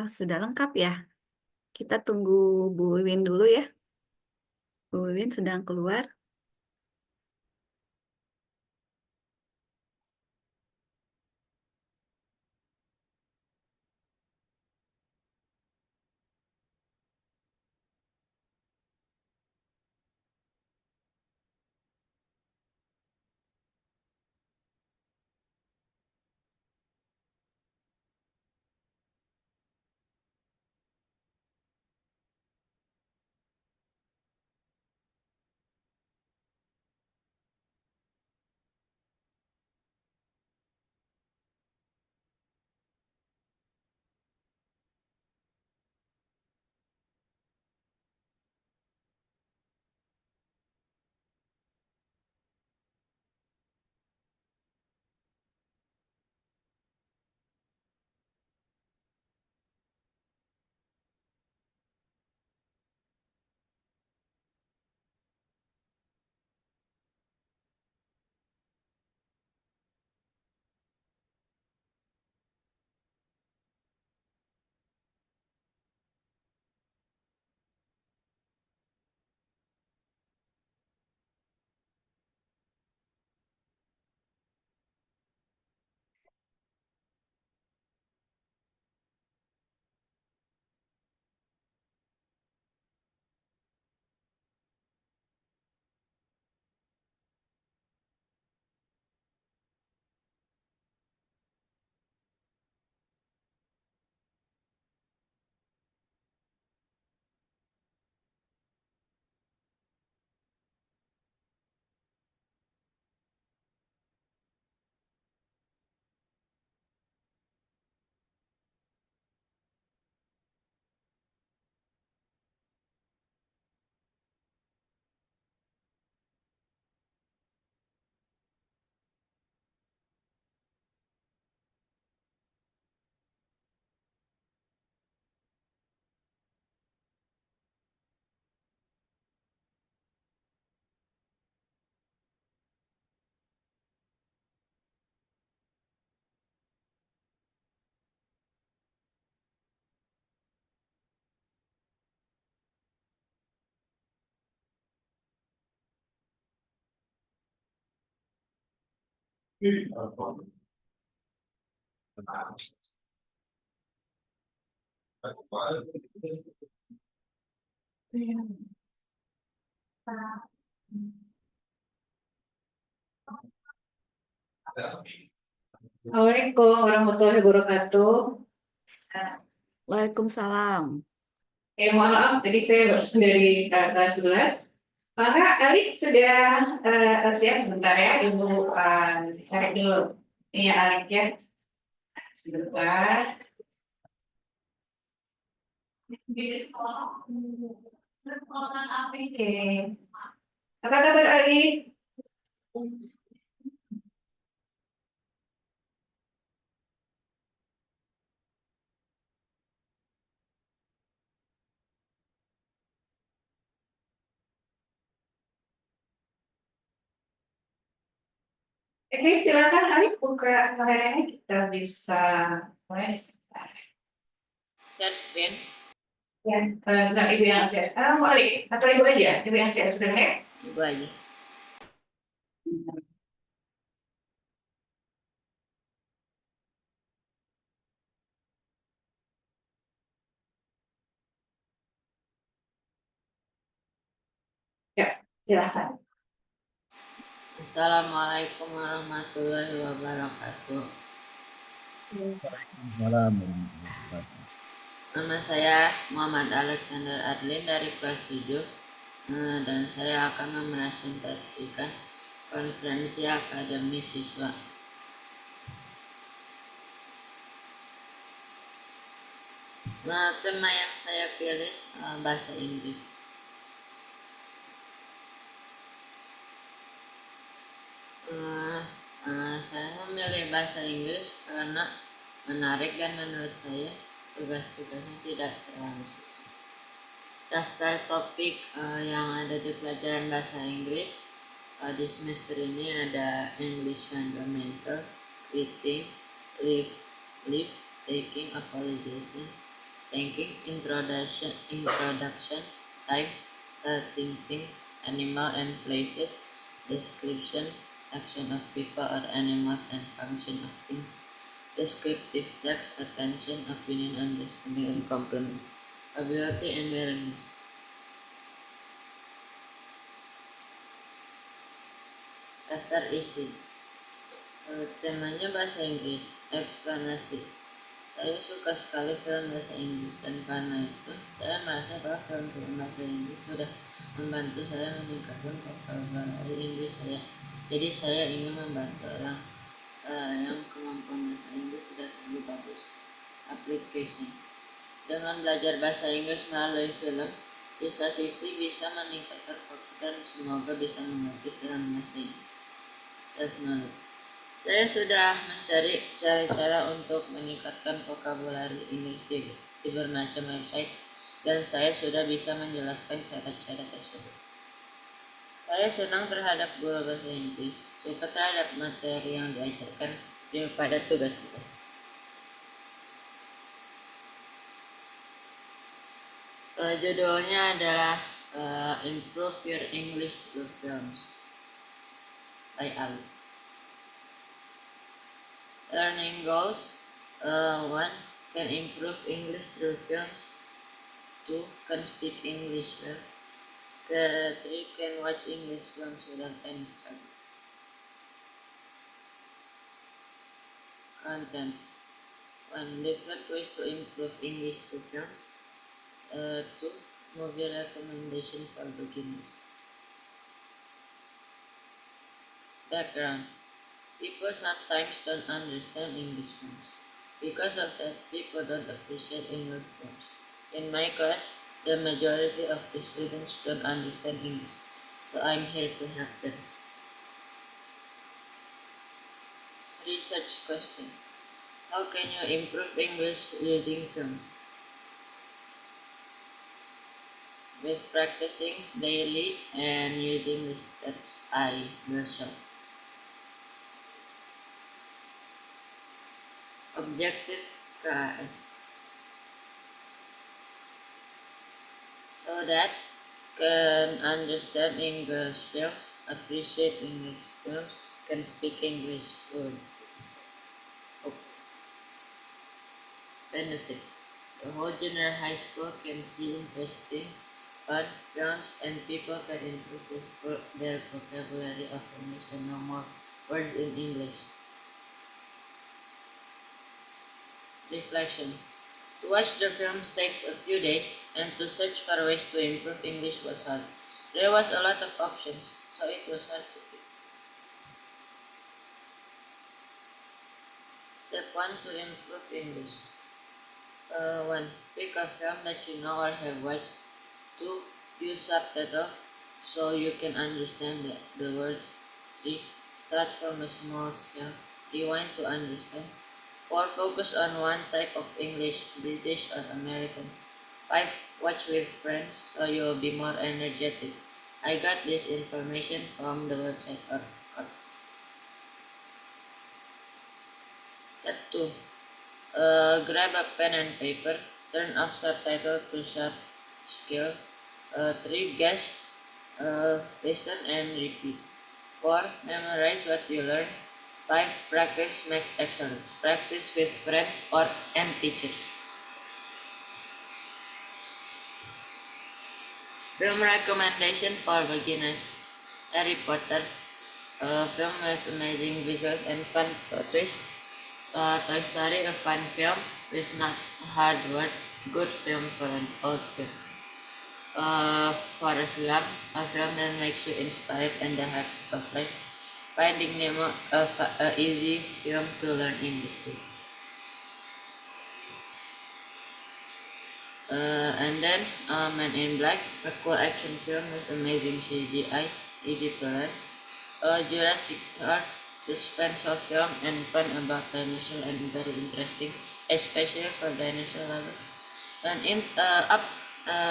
Sudah lengkap ya. Kita tunggu Bu Wiwin dulu ya. Bu Wiwin sedang keluar. Assalamualaikum warahmatullahi wabarakatuh. Waalaikumsalam. Mohon maaf, tadi saya baru dari kelas 11. Pak Ali sudah siap sebentar ya, Ibu cari dulu. Ini ya Alik ya, sebentar. Di sekolah. Oke. Apa kabar Ali? Oke, silakan Ali buka kameranya, kita bisa mulai sebentar. Share screen. Ya, sebentar Ibu yang share. Mau Ali atau Ibu aja? Ibu yang share sebenarnya. Ibu aja. Ya, silakan. Assalamualaikum warahmatullahi wabarakatuh. Nama saya Muhammad Alexander Adlin dari kelas 7 dan saya akan mempresentasikan konferensi akademi siswa. Nah, tema yang saya pilih bahasa Inggris. Saya memilih bahasa Inggris karena menarik dan menurut saya tugas-tugasnya tidak terlalu susah. Daftar topik yang ada di pelajaran bahasa Inggris di semester ini ada English Fundamental, Greeting, Live, Taking, Apologizing, thinking, introduction, type, starting things, animal and places, description, action of people or animals and function of things, descriptive text, attention, opinion, understanding, and complement, ability and willingness. Daftar isi. Temanya bahasa Inggris, eksplanasi. Saya suka sekali film bahasa Inggris dan karena itu saya merasa bahwa film bahasa Inggris sudah membantu saya meningkatkan vocabulary Inggris saya. Jadi saya ingin membantu orang yang kemampuan bahasa Inggris tidak terlalu bagus. Application. Dengan belajar bahasa Inggris melalui film, sisa-sisi bisa meningkatkan vocabulary dan semoga bisa mengerti dalam bahasa Inggris. Self-knowledge. Saya sudah mencari cara untuk meningkatkan vocabulary Inggris di bermacam website dan saya sudah bisa menjelaskan cara-cara tersebut. Saya senang terhadap guru bahasa Inggris, suka terhadap materi yang diajarkan pada tugas-tugas. Judulnya adalah Improve Your English Through Films by Ali. Learning goals: 1. Can improve English through films. 2. Can speak English well. 3. Can watch English films without any struggle. Contents: 1. Different ways to improve English through films. 2. Movie recommendation for beginners. Background: people sometimes don't understand English films. Because of that, people don't appreciate English films. In my class, the majority of the students don't understand English, so I'm here to help them. Research question: how can you improve English using film? With practicing daily and using the steps I will show. Objective KS. So that can understand English films, appreciate English films, can speak English fluently. Benefits: the whole junior high school can see interesting, fun films and people can improve their vocabulary of English and know more words in English. Reflection: to watch the films takes a few days, and to search for ways to improve English was hard. There was a lot of options, so it was hard to pick. Step 1 to improve English. 1. Pick a film that you know or have watched. 2. Use subtitles so you can understand the words. 3. Start from a small scale. Rewind to understand. 4. Focus on one type of English, British or American. 5. Watch with friends so you will be more energetic. I got this information from the website Orkut. Step 2. Grab a pen and paper. Turn off subtitle to short scale. 3. Guess, listen and repeat. 4. Memorize what you learn. 5. Practice makes excellence. Practice with friends and teachers. Film recommendation for beginners: Harry Potter, a film with amazing visuals and fun plot twist. Toy Story, a fun film with not hard work, good film for an old film. Forrest Gump, a film that makes you inspired and the heart of life. Finding Nemo, a easy film to learn English too. And then Men in Black, a cool action film with amazing CGI, easy to learn. Jurassic Park, suspense film and fun about dinosaurs and very interesting, especially for dinosaur lovers. An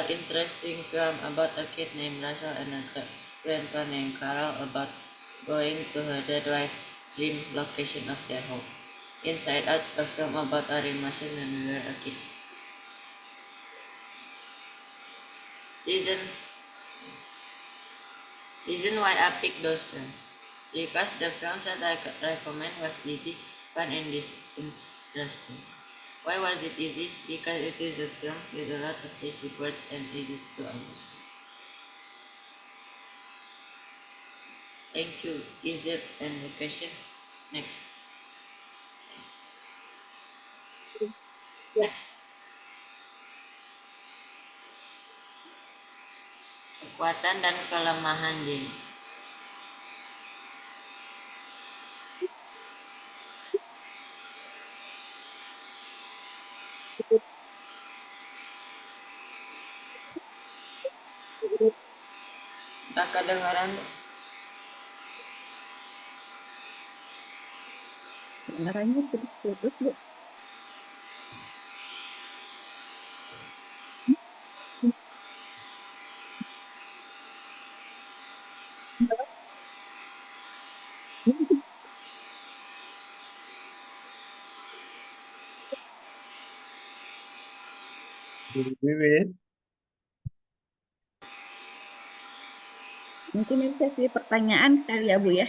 interesting film about a kid named Russell and a grandpa named Carl about going to her dead wife dream location of their home. Inside Out, a film about Ari Mason when we were a kid. Reason why I picked those films. Because the films that I recommend was easy, fun, and interesting. Why was it easy? Because it is a film with a lot of basic words and easy to understand. Thank you. Is it any question? Next. Next. Kekuatan dan kelemahan diri. Tak kedengaran. Suaranya putus-putus, Bu. Wiwit, Mungkin ini sesi pertanyaan kali ya, Bu ya.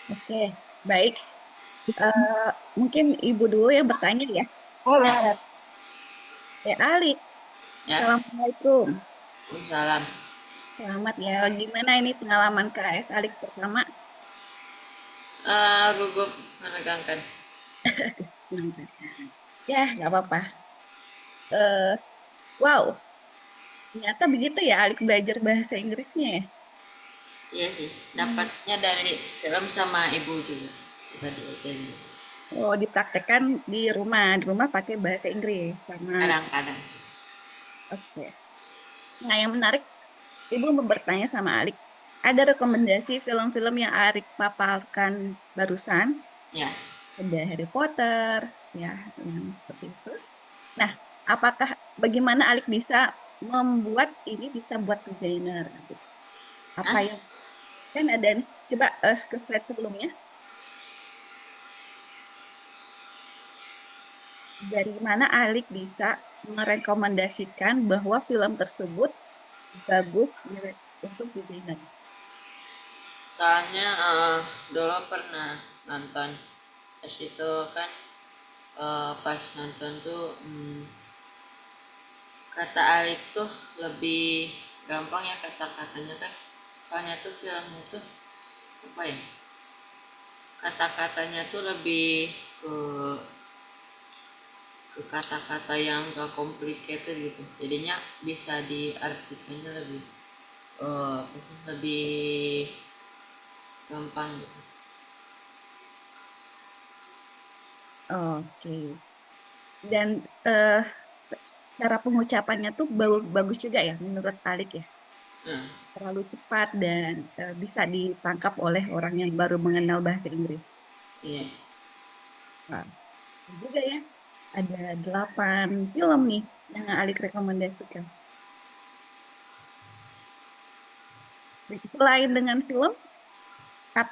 Oke, baik. Mungkin Ibu dulu yang bertanya ya. Ali, Ya. Assalamualaikum. Salam. Selamat ya. Gimana ini pengalaman KS Alik pertama? Gugup menegangkan. Ya, nggak apa-apa. Wow, ternyata begitu ya Alik belajar bahasa Inggrisnya ya. Iya sih, dapatnya dari film sama ibu juga. Suka diajarin. Oh, dipraktekkan di rumah pakai bahasa Inggris sama. Kadang-kadang. Oke. Nah, yang menarik, Ibu mau bertanya sama Alik. Ada rekomendasi film-film yang Alik paparkan barusan? Ya. Ada Harry Potter, ya, yang seperti itu. Nah, bagaimana Alik bisa membuat ini bisa buat desainer? Apa yang kan ada nih? Coba ke slide sebelumnya. Dari mana Alik bisa merekomendasikan bahwa film tersebut bagus untuk desainer? Soalnya dulu pernah nonton pas itu kan pas nonton tuh kata Alik tuh lebih gampang ya kata-katanya kan. Soalnya tuh film itu apa ya? Kata-katanya tuh lebih ke kata-kata yang gak complicated gitu. Jadinya bisa diartikannya lebih gampang gitu. Oke. Dan cara pengucapannya tuh bagus juga ya menurut Alik ya. Terlalu cepat dan bisa ditangkap oleh orang yang baru mengenal bahasa Inggris. Iya. Nah, juga ya. Ada 8 film nih yang Alik rekomendasikan. Selain dengan film,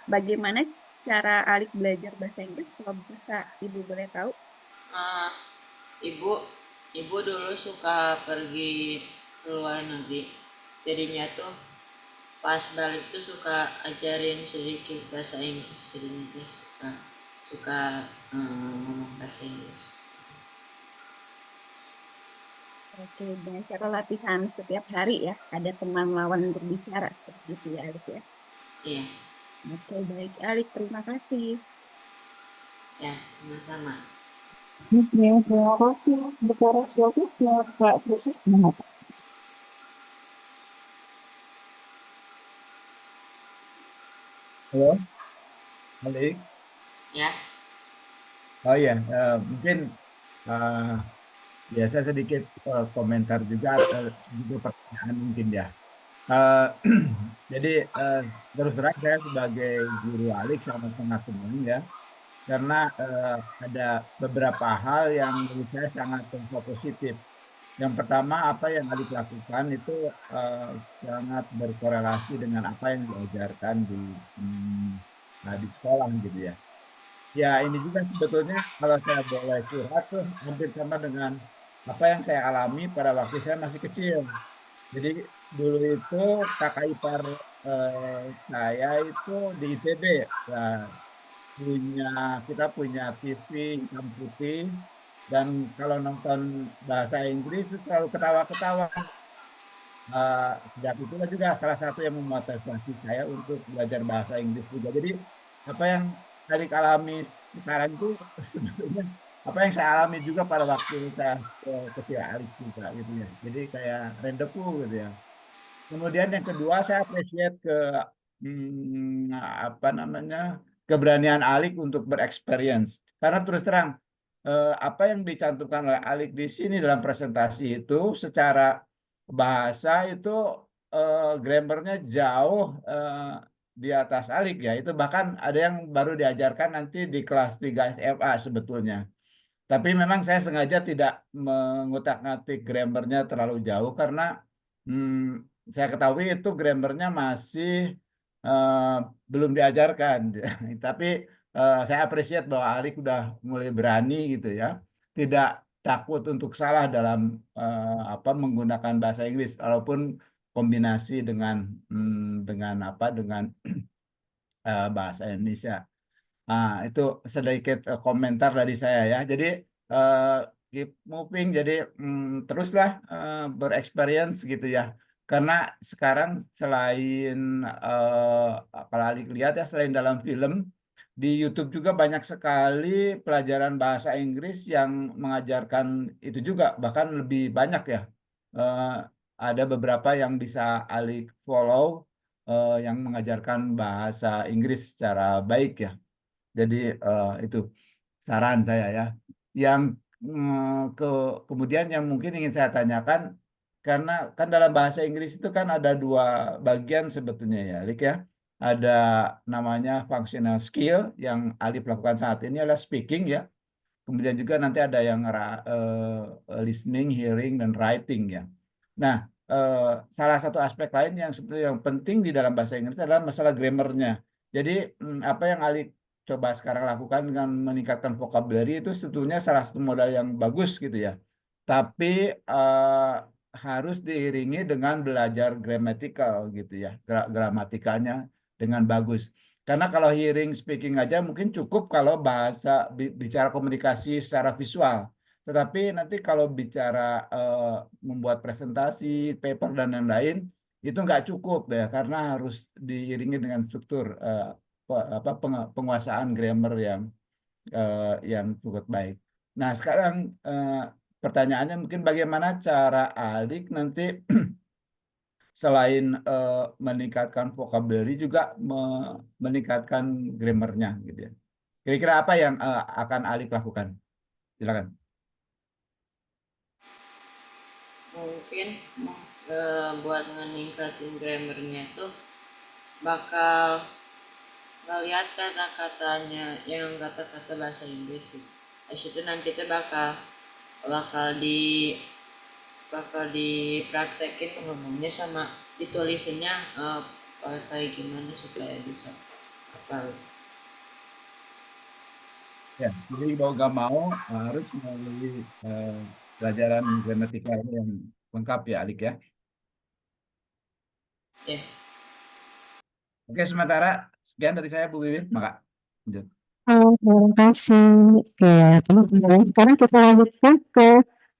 bagaimana cara Alik belajar bahasa Inggris kalau bisa Ibu boleh tahu? Ibu dulu suka pergi ke luar negeri. Jadinya tuh pas balik tuh suka ajarin sedikit bahasa Inggris. Jadinya tuh suka ngomong bahasa Inggris. Oke, dengan cara latihan setiap hari ya, ada teman lawan untuk bicara seperti itu ya, Alik ya. Iya. Oke, baik Alik, terima kasih. Ya, sama-sama. Terima kasih. Bicara selanjutnya, Kak Krisis. halo, Alik. Ya. Oh iya, mungkin biasa sedikit komentar juga, juga pertanyaan mungkin ya. Jadi terus terang saya sebagai guru Alik sangat-sangat senang ya, karena ada beberapa hal yang menurut saya sangat positif. Yang pertama, apa yang Alik lakukan itu sangat berkorelasi dengan apa yang diajarkan di sekolah gitu ya. Ya, ini juga sebetulnya kalau saya boleh curhat tuh hampir sama dengan apa yang saya alami pada waktu saya masih kecil. Jadi dulu itu kakak ipar saya itu di ITB. Nah, punya kita punya TV hitam putih dan kalau nonton bahasa Inggris itu selalu ketawa-ketawa. Sejak itulah juga salah satu yang memotivasi saya untuk belajar bahasa Inggris juga. Jadi apa yang Adik alami sekarang itu sebetulnya apa yang saya alami juga pada waktu saya kecil Alik juga gitu ya. Jadi kayak rendeku gitu ya. Kemudian yang kedua saya appreciate ke apa namanya keberanian Alik untuk bereksperience. Karena terus terang apa yang dicantumkan oleh Alik di sini dalam presentasi itu secara bahasa itu grammarnya jauh di atas Alik ya. Itu bahkan ada yang baru diajarkan nanti di kelas 3 SMA sebetulnya. Tapi memang saya sengaja tidak mengutak-ngatik grammarnya terlalu jauh karena saya ketahui itu grammarnya masih eh, belum diajarkan. Tapi saya appreciate bahwa Arik udah mulai berani gitu ya, tidak takut untuk salah dalam apa menggunakan bahasa Inggris, walaupun kombinasi dengan apa dengan bahasa Indonesia. Nah, itu sedikit komentar dari saya ya. Jadi eh, keep moving, jadi teruslah bereksperience gitu ya. Karena sekarang selain kalau Alik lihat ya, selain dalam film, di YouTube juga banyak sekali pelajaran bahasa Inggris yang mengajarkan itu juga, bahkan lebih banyak ya. Eh, ada beberapa yang bisa Alik follow yang mengajarkan bahasa Inggris secara baik ya. Jadi itu saran saya ya. Yang ke kemudian yang mungkin ingin saya tanyakan karena kan dalam bahasa Inggris itu kan ada dua bagian sebetulnya ya, Lik ya. Ada namanya functional skill yang Alif lakukan saat ini adalah speaking ya. Kemudian juga nanti ada yang listening, hearing, dan writing ya. Nah, eh, salah satu aspek lain yang sebetulnya yang penting di dalam bahasa Inggris adalah masalah grammarnya. Jadi apa yang Ali coba sekarang lakukan dengan meningkatkan vocabulary itu sebetulnya salah satu modal yang bagus gitu ya. Tapi harus diiringi dengan belajar grammatical gitu ya, gramatikanya dengan bagus. Karena kalau hearing speaking aja mungkin cukup kalau bahasa bicara komunikasi secara visual. Tetapi nanti kalau bicara membuat presentasi, paper dan lain-lain itu nggak cukup ya karena harus diiringi dengan struktur apa penguasaan grammar yang cukup baik. Nah, sekarang pertanyaannya mungkin bagaimana cara Alik nanti selain meningkatkan vocabulary juga meningkatkan grammarnya gitu ya. Kira-kira apa yang akan Alif lakukan? Silakan. Mungkin buat meningkatin grammarnya tuh bakal ngeliat kata-katanya yang kata-kata bahasa Inggris gitu. Habis itu nanti tuh bakal di bakal dipraktekin ngomongnya sama ditulisinnya kayak gimana supaya bisa hafal. Ya, jadi mau gak mau harus melalui eh, pelajaran gramatika ini yang lengkap ya, Alik ya. Ya, Oke, sementara sekian dari saya, Bu Wiwin. Maka, lanjut. Terima kasih. Oke, teman-teman. Sekarang kita lanjutkan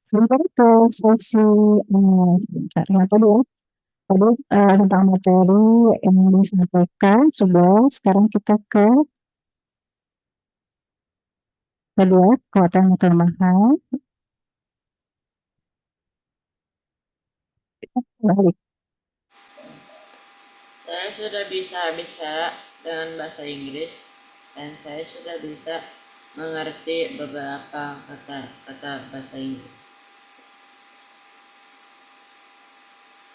sebentar ke sesi sebentar ya tadi ya. Tadi tentang materi yang disampaikan. Coba sekarang kita ke kedua, kekuatan kelemahan. Balik. saya sudah bisa bicara dengan bahasa Inggris dan saya sudah bisa mengerti beberapa kata-kata bahasa Inggris.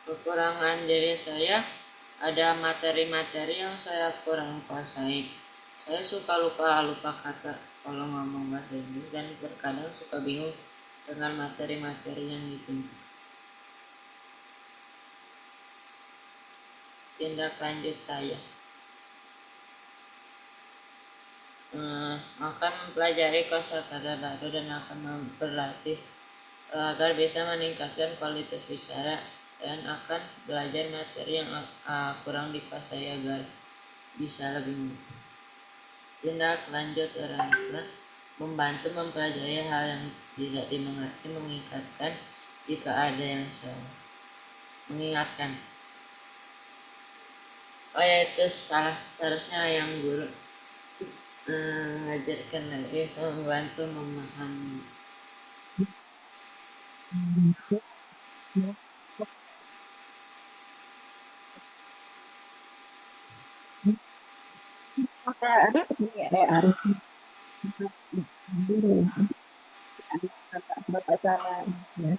Kekurangan diri saya ada materi-materi yang saya kurang kuasai. Saya suka lupa kata kalau ngomong bahasa Inggris dan terkadang suka bingung dengan materi-materi yang ditunjuk. Tindak lanjut saya akan mempelajari kosakata baru dan akan berlatih agar bisa meningkatkan kualitas bicara dan akan belajar materi yang kurang dikuasai agar bisa lebih mudah. Tindak lanjut orang tua membantu mempelajari hal yang tidak dimengerti, mengingatkan jika ada yang salah. Mengingatkan. Oh ya, itu salah, seharusnya yang guru mengajarkan lagi membantu memahami. Oke, ada ini ada Arif. Dulu, ada Bapak sana. Ya.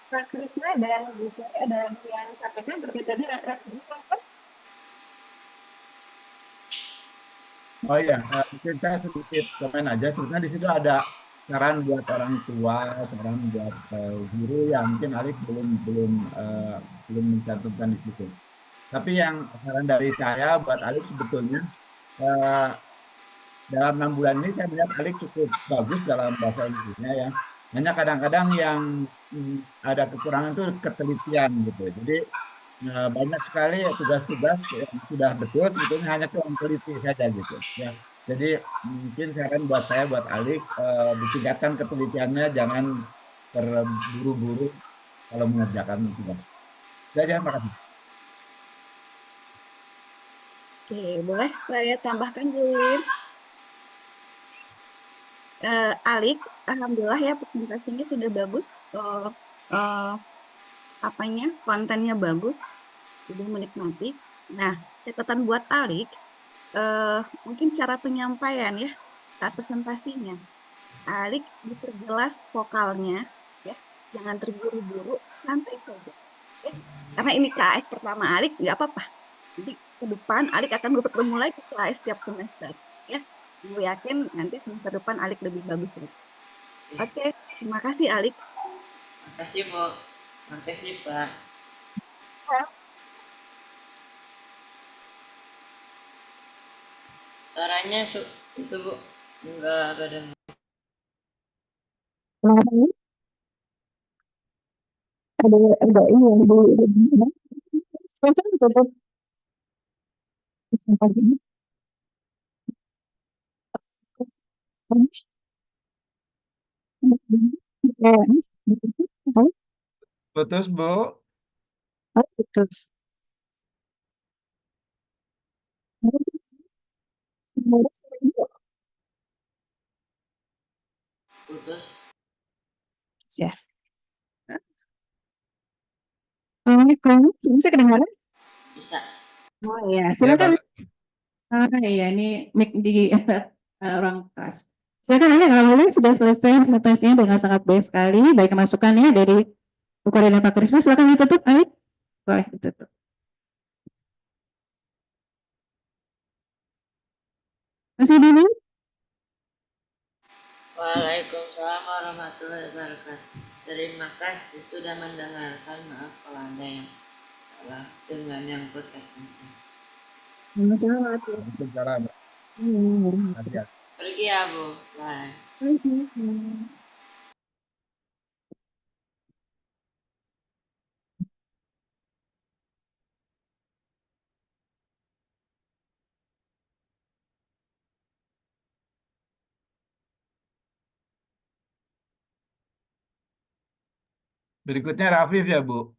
Pak Krisna dan Bu Ferry ada yang sampaikan berkaitan dengan reaksi apa? Oh iya, mungkin saya sedikit komen aja. Sebenarnya di situ ada saran buat orang tua, saran buat guru yang mungkin Alif belum mencantumkan di situ. Tapi yang saran dari saya buat Alif sebetulnya eh, dalam 6 bulan ini saya melihat Alif cukup bagus dalam bahasa Inggrisnya ya. Hanya kadang-kadang yang ada kekurangan itu ketelitian gitu. Jadi banyak sekali tugas-tugas yang sudah betul sebetulnya hanya kurang teliti saja gitu ya. Jadi mungkin saran buat saya buat Alik ditingkatkan ketelitiannya, jangan terburu-buru kalau mengerjakan tugas. Saja, makasih. Oke, boleh saya tambahkan Juwin? Alik, alhamdulillah ya presentasinya sudah bagus. Eh, apanya kontennya bagus, sudah menikmati. Nah, catatan buat Alik, mungkin cara penyampaian ya saat presentasinya. Alik diperjelas vokalnya, ya, jangan terburu-buru, santai saja. Ya. Karena ini KS pertama Alik, nggak apa-apa. Jadi ke depan Alik akan bertemu lagi KS setiap semester. Ya, gue yakin nanti semester depan Alik lebih bagus lagi. Oke, terima kasih Alik. Makasih Bu, makasih Pak. Suaranya itu Bu, enggak ada. Kenapa ini? Ada ini yang di silakan tutup presentasinya. Putus, Bu. Putus. Putus. Ya. Assalamualaikum, bisa kedengaran? Bisa. Oh ya, Ya, silakan. bagus. Iya, ini mic di ruang kelas. Silakan Anda, alhamdulillah sudah selesai presentasinya dengan sangat baik sekali. Baik masukannya dari Bu Korea dan Pak Krisna. Silakan ditutup, Ali. Boleh ditutup. Masih dulu? Waalaikumsalam warahmatullahi wabarakatuh. Terima kasih sudah mendengarkan. Maaf kalau ada yang salah dengan yang berkaitan. Sama-sama. Waalaikumsalam. Hati-hati. Pergi ya Bu. Bye. Berikutnya Rafif ya, Bu.